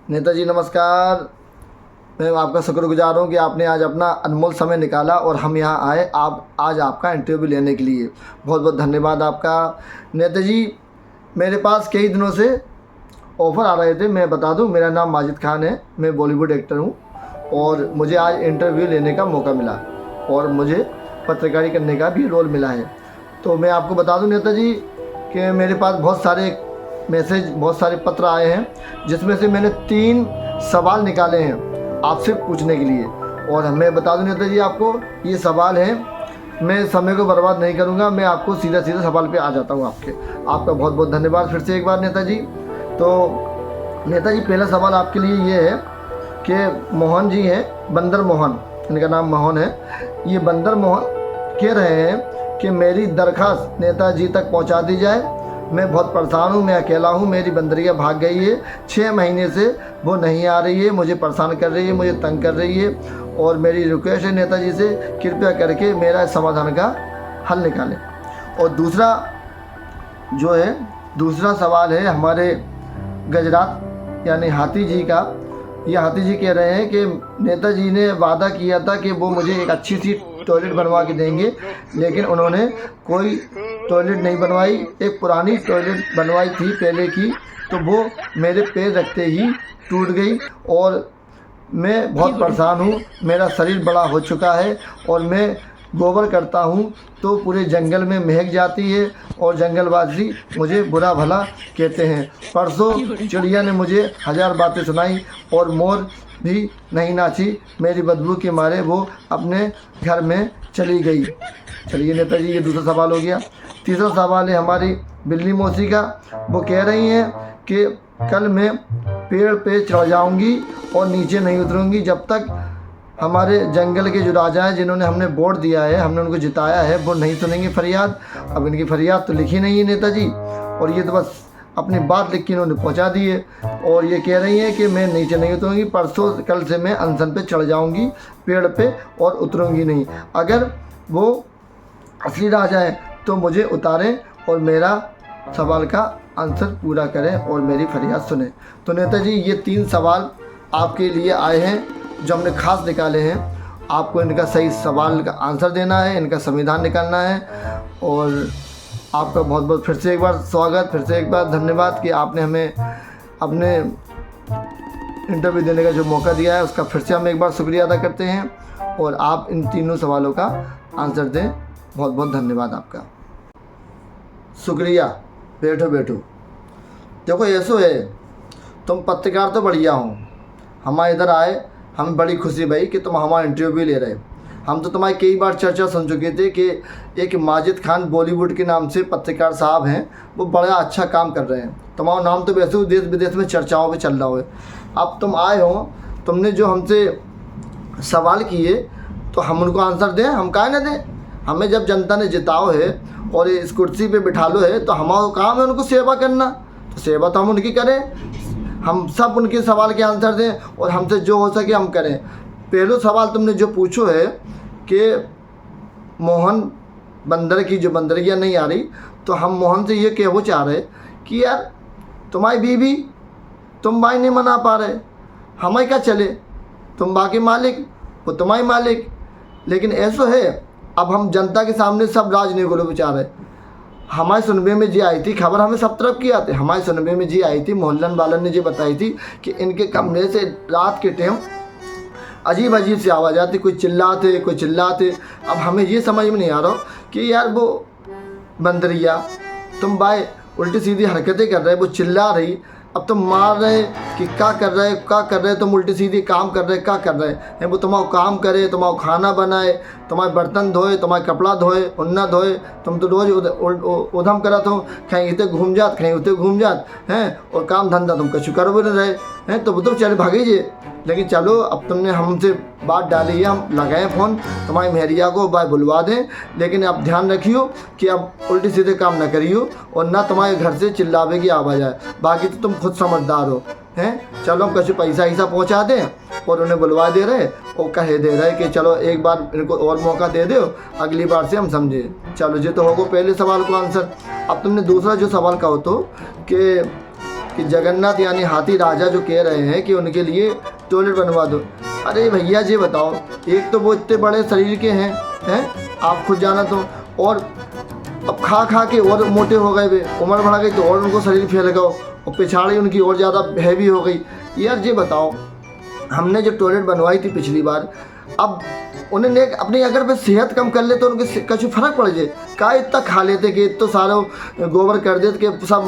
नेताजी नमस्कार। मैं आपका शुक्रगुजार हूँ कि आपने आज अपना अनमोल समय निकाला और हम यहाँ आए आप आज आपका इंटरव्यू लेने के लिए। बहुत बहुत धन्यवाद आपका। नेताजी, मेरे पास कई दिनों से ऑफ़र आ रहे थे। मैं बता दूँ, मेरा नाम माजिद खान है, मैं बॉलीवुड एक्टर हूँ और मुझे आज इंटरव्यू लेने का मौका मिला और मुझे पत्रकारी करने का भी रोल मिला है। तो मैं आपको बता दूँ नेताजी कि मेरे पास बहुत सारे मैसेज, बहुत सारे पत्र आए हैं, जिसमें से मैंने 3 सवाल निकाले हैं आपसे पूछने के लिए। और मैं बता दूं नेताजी आपको, ये सवाल हैं, मैं समय को बर्बाद नहीं करूंगा, मैं आपको सीधा सवाल पे आ जाता हूं आपका बहुत बहुत धन्यवाद फिर से एक बार नेताजी। तो नेताजी, पहला सवाल आपके लिए ये है कि मोहन जी हैं, बंदर मोहन, इनका नाम मोहन है। ये बंदर मोहन कह रहे हैं कि मेरी दरख्वास्त नेताजी तक पहुँचा दी जाए। मैं बहुत परेशान हूँ, मैं अकेला हूँ, मेरी बंदरिया भाग गई है, 6 महीने से वो नहीं आ रही है, मुझे परेशान कर रही है, मुझे तंग कर रही है। और मेरी रिक्वेस्ट है नेताजी से, कृपया करके मेरा समाधान का हल निकालें। और दूसरा सवाल है हमारे गजरात यानी हाथी जी का। ये हाथी जी कह रहे हैं कि नेताजी ने वादा किया था कि वो मुझे एक अच्छी सी टॉयलेट बनवा के देंगे, लेकिन उन्होंने कोई टॉयलेट नहीं बनवाई। एक पुरानी टॉयलेट बनवाई थी पहले की, तो वो मेरे पैर रखते ही टूट गई और मैं बहुत परेशान हूँ। मेरा शरीर बड़ा हो चुका है और मैं गोबर करता हूँ तो पूरे जंगल में महक जाती है और जंगलवासी मुझे बुरा भला कहते हैं। परसों चिड़िया ने मुझे 1000 बातें सुनाई और मोर भी नहीं नाची, मेरी बदबू के मारे वो अपने घर में चली गई। चलिए नेताजी, ये दूसरा सवाल हो गया। तीसरा सवाल है हमारी बिल्ली मौसी का। वो कह रही हैं कि कल मैं पेड़ पे चढ़ जाऊंगी और नीचे नहीं उतरूंगी जब तक हमारे जंगल के जो राजा हैं, जिन्होंने हमने वोट दिया है, हमने उनको जिताया है, वो नहीं सुनेंगे फरियाद। अब इनकी फरियाद तो लिखी नहीं है नेताजी, और ये तो बस अपनी बात लिख के इन्होंने पहुँचा दी है। और ये कह रही हैं कि मैं नीचे नहीं उतरूंगी, परसों कल से मैं अनशन पे चढ़ जाऊंगी पेड़ पे और उतरूंगी नहीं। अगर वो असली राजा है तो मुझे उतारें और मेरा सवाल का आंसर पूरा करें और मेरी फरियाद सुने। तो नेताजी, ये 3 सवाल आपके लिए आए हैं जो हमने खास निकाले हैं। आपको इनका सही सवाल का आंसर देना है, इनका संविधान निकालना है। और आपका बहुत बहुत फिर से एक बार स्वागत, फिर से एक बार धन्यवाद कि आपने हमें अपने इंटरव्यू देने का जो मौका दिया है, उसका फिर से हम एक बार शुक्रिया अदा करते हैं। और आप इन तीनों सवालों का आंसर दें। बहुत बहुत धन्यवाद आपका, शुक्रिया। बैठो। देखो ऐसो है, तुम पत्रकार तो बढ़िया हो, हमारे इधर आए, हमें बड़ी खुशी भाई कि तुम हमारा इंटरव्यू ले रहे। हम तो तुम्हारी कई बार चर्चा सुन चुके थे कि एक माजिद खान बॉलीवुड के नाम से पत्रकार साहब हैं, वो बड़ा अच्छा काम कर रहे हैं। तुम्हारा नाम तो वैसे देश विदेश में चर्चाओं पे चल रहा हो। अब तुम आए हो, तुमने जो हमसे सवाल किए तो हम उनको आंसर दें, हम काहे ना दें। हमें जब जनता ने जिताओ है और इस कुर्सी पे बिठा लो है, तो हमारा काम है उनको सेवा करना। तो सेवा तो हम उनकी करें, हम सब उनके सवाल के आंसर दें और हमसे जो हो सके हम करें। पहला सवाल तुमने जो पूछो है कि मोहन बंदर की जो बंदरिया नहीं आ रही, तो हम मोहन से ये कहना चाह रहे कि यार तुम्हारी बीवी, तुम भाई नहीं मना पा रहे, हमें क्या चले, तुम बाकी मालिक, वो तुम्हारी मालिक। लेकिन ऐसा है, अब हम जनता के सामने सब राज नहीं बोलो बेचारे। हमारे सुनबे में जी आई थी खबर, हमें सब तरफ की आती, हमारे सुनबे में जी आई थी, मोहल्लन वालन ने जी बताई थी कि इनके कमरे से रात के टाइम अजीब सी आवाज़ आती, कोई चिल्लाते। अब हमें ये समझ में नहीं आ रहा कि यार वो बंदरिया, तुम भाई उल्टी सीधी हरकतें कर रहे, वो चिल्ला रही, अब तुम मार रहे कि क्या कर रहे, तुम उल्टी सीधी काम कर रहे, क्या कर रहे हैं। वो तुम्हारा काम करे, तुम्हारा खाना बनाए, तुम्हारे बर्तन धोए, तुम्हारे कपड़ा धोए, उन्ना धोए। तुम तो रोज़ उधम करत हो, कहीं इतने घूम जात, कहीं उतने घूम जात हैं, और काम धंधा तुम कछु कर भी नहीं रहे हैं। तो वो तो चले भागे जे। लेकिन चलो, अब तुमने हमसे बात डाली है, हम लगाएं फ़ोन तुम्हारी मेहरिया को, भाई बुलवा दें। लेकिन अब ध्यान रखियो कि अब उल्टी सीधे काम ना करियो और ना तुम्हारे घर से चिल्लावे की आवाज़ आए। बाकी तो तुम खुद समझदार हो हैं। चलो, हम कुछ पैसा पहुंचा दें और उन्हें बुलवा दे रहे और कहे दे रहे कि चलो एक बार इनको और मौका दे दो, अगली बार से हम समझे। चलो, ये तो होगा पहले सवाल को आंसर। अब तुमने दूसरा जो सवाल कहो तो कि कि जगन्नाथ यानी हाथी राजा जो कह रहे हैं कि उनके लिए टॉयलेट बनवा दो। अरे भैया जी बताओ, एक तो वो इतने बड़े शरीर के हैं आप खुद जाना तो, और अब खा खा के और मोटे हो गए वे, उम्र बढ़ा गई तो और उनको शरीर फैल गया और पिछाड़ी उनकी और ज़्यादा हैवी हो गई। यार ये बताओ, हमने जो टॉयलेट बनवाई थी पिछली बार, अब उन्होंने अपनी अगर वे सेहत कम कर ले तो उनके कुछ फर्क पड़ जाए। का इतना खा लेते कि तो सारा गोबर कर देते कि सब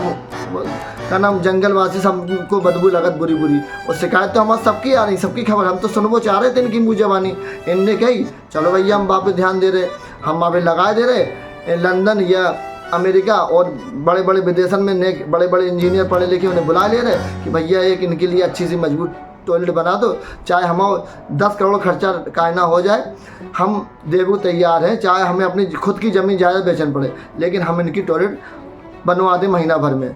का नाम जंगलवासी सबको बदबू लगत बुरी बुरी, और शिकायत तो हमारे सबकी आ रही, सबकी खबर हम तो सुनबो चाह रहे थे इनकी मुँह जबानी। इनने कही चलो भैया हम वहाँ पे ध्यान दे रहे, हम वहाँ पे लगा दे रहे, लंदन या अमेरिका और बड़े बड़े विदेशन में बड़े बड़े इंजीनियर पढ़े लिखे उन्हें बुला ले रहे कि भैया एक इनके लिए अच्छी सी मजबूत टॉयलेट बना दो, चाहे हमारा 10 करोड़ खर्चा कायना हो जाए, हम देवो तैयार हैं, चाहे हमें अपनी खुद की ज़मीन ज़्यादा बेचन पड़े, लेकिन हम इनकी टॉयलेट बनवा दें महीना भर में।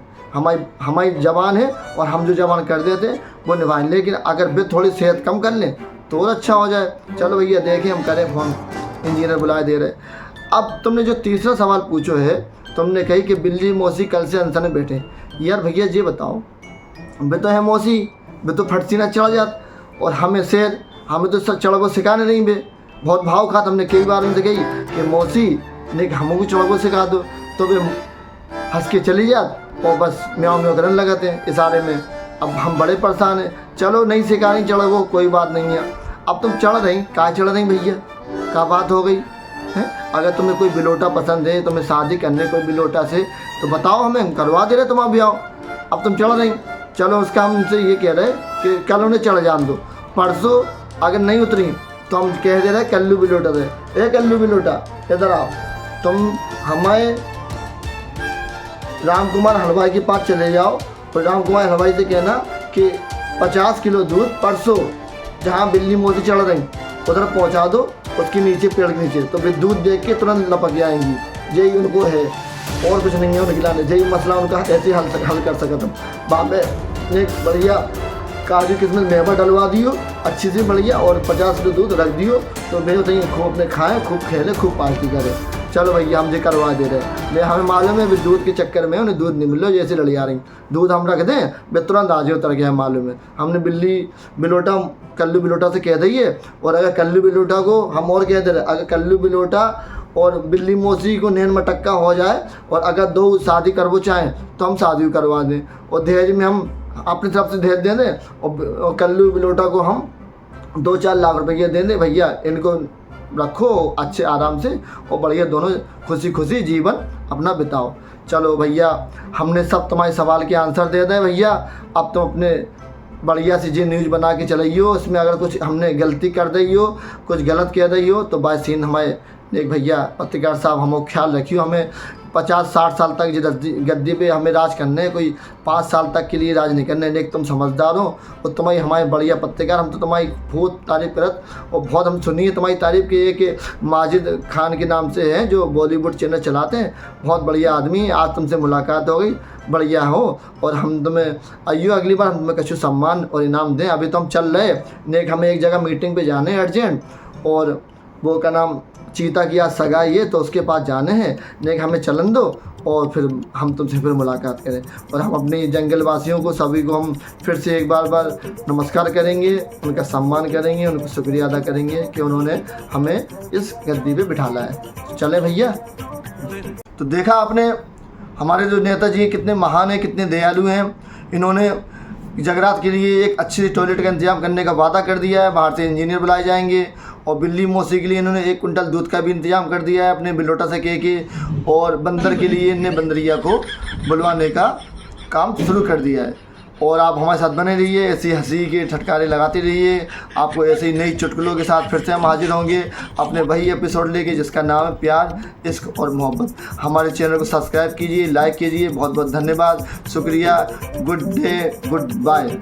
हमारी जवान है और हम जो जवान कर देते हैं वो निभाएं, लेकिन अगर वे थोड़ी सेहत कम कर लें तो और अच्छा हो जाए। चलो भैया देखें, हम करें फ़ोन, इंजीनियर बुलाए दे रहे। अब तुमने जो तीसरा सवाल पूछो है, तुमने कही कि बिल्ली मौसी कल से अनशन में बैठे। यार भैया ये बताओ, वे तो है मौसी, वे तो फट सीना चढ़ जात, और हमें शेर, हमें तो चढ़ो सिखाने नहीं बे, बहुत भाव खात। हमने कई बार उनसे कही कि मौसी ने हमको चढ़ो सिखा दो, तो वे हंस के चली जात और बस म्याऊं म्याऊं करने लगाते हैं इशारे में। अब हम बड़े परेशान हैं। चलो नहीं सिखानी चढ़ो, कोई बात नहीं है। अब तुम चढ़ रही, कहाँ चढ़ रही भैया, क्या बात हो गई है? अगर तुम्हें कोई बिलोटा पसंद है, तुम्हें शादी करने कोई बिलोटा से, तो बताओ, हमें हम करवा दे रहे तुम अभी आओ। अब तुम चढ़ रही, चलो उसका हम उनसे ये कह रहे कि कल उन्हें चढ़ जान दो, परसों अगर नहीं उतरी तो हम कह दे रहे कल्लू बिलोटा दे। कल्लू बिलोटा इधर आओ, तुम हमारे राम कुमार हलवाई के पास चले जाओ और राम कुमार हलवाई से कहना कि 50 किलो दूध परसों जहाँ बिल्ली मोती चढ़ रही उधर पहुँचा दो, उसके नीचे पेड़ के नीचे, तो वे दूध देख के तुरंत लपक जाएंगी। यही उनको है, और कुछ नहीं है उन्हें खिलाने। यही मसला उनका ऐसे हल कर सका तुम। वहाँ पे एक बढ़िया काजू किस्मत मेवा डलवा दियो अच्छी सी बढ़िया, और 50 किलो दूध रख दियो, तो वे तो खूब अपने खाएँ, खूब खेले, खूब पार्टी करें। चलो भैया हम ये करवा दे रहे। हमें मालूम है वे दूध के चक्कर में उन्हें दूध नहीं मिल रहा, जैसे लड़ी आ रही, दूध हम रख दें वे तुरंत आज उतर गया है, मालूम है। हमने बिल्ली बिलोटा कल्लू बिलोटा से कह दी है, और अगर कल्लू बिलोटा को हम और कह दे रहे, अगर कल्लू बिलोटा और बिल्ली मौसी को नैन मटक्का हो जाए और अगर 2 शादी करवो चाहें तो हम शादी करवा दें, और दहेज में हम अपनी तरफ से दहेज दे दें, और कल्लू बिलोटा को हम 2-4 लाख रुपये दे दें। भैया इनको रखो अच्छे आराम से और बढ़िया दोनों खुशी खुशी जीवन अपना बिताओ। चलो भैया हमने सब तुम्हारे सवाल के आंसर दे दें भैया। अब तुम अपने बढ़िया सी जी न्यूज़ बना के चलाइयो, उसमें अगर कुछ हमने गलती कर दी हो, कुछ गलत कह दी हो तो बाय सीन हमारे एक भैया पत्रकार साहब हम ख्याल रखियो। हमें 50-60 साल तक गद्दी पे हमें राज करने हैं, कोई 5 साल तक के लिए राज नहीं करने। एक तुम समझदार हो और तुम्हारी हमारे बढ़िया पत्रकार, हम तो तुम्हारी बहुत तारीफ़ करत और बहुत हम सुनी है तुम्हारी तारीफ़ की। एक माजिद खान के नाम से हैं जो बॉलीवुड चैनल चलाते हैं, बहुत बढ़िया आदमी है। आज तुमसे मुलाकात हो गई, बढ़िया हो, और हम तुम्हें आइयो अगली बार हम तुम्हें कुछ सम्मान और इनाम दें। अभी तो हम चल रहे नेक, हमें एक जगह मीटिंग पे जाने हैं अर्जेंट, और वो का नाम चीता की आज सगाई है तो उसके पास जाने हैं। नेक हमें चलन दो और फिर हम तुमसे फिर मुलाकात करें, और हम अपने जंगलवासियों को सभी को हम फिर से एक बार नमस्कार करेंगे, उनका सम्मान करेंगे, उनका शुक्रिया अदा करेंगे कि उन्होंने हमें इस गद्दी पे बिठाला है। चले भैया। तो देखा आपने हमारे जो नेताजी कितने महान हैं, कितने दयालु हैं। इन्होंने जगरात के लिए एक अच्छी टॉयलेट का इंतजाम करने का वादा कर दिया है, बाहर से इंजीनियर बुलाए जाएंगे, और बिल्ली मौसी के लिए इन्होंने 1 कुंटल दूध का भी इंतजाम कर दिया है अपने बिलोटा से कह के, और बंदर के लिए इनने बंदरिया को बुलवाने का काम शुरू कर दिया है। और आप हमारे साथ बने रहिए, ऐसी हंसी के ठटकारे लगाते रहिए। आपको ऐसे ही नई चुटकुलों के साथ फिर से हम हाजिर होंगे अपने वही एपिसोड लेके जिसका नाम है प्यार, इश्क और मोहब्बत। हमारे चैनल को सब्सक्राइब कीजिए, लाइक कीजिए। बहुत बहुत धन्यवाद, शुक्रिया, गुड डे, गुड बाय।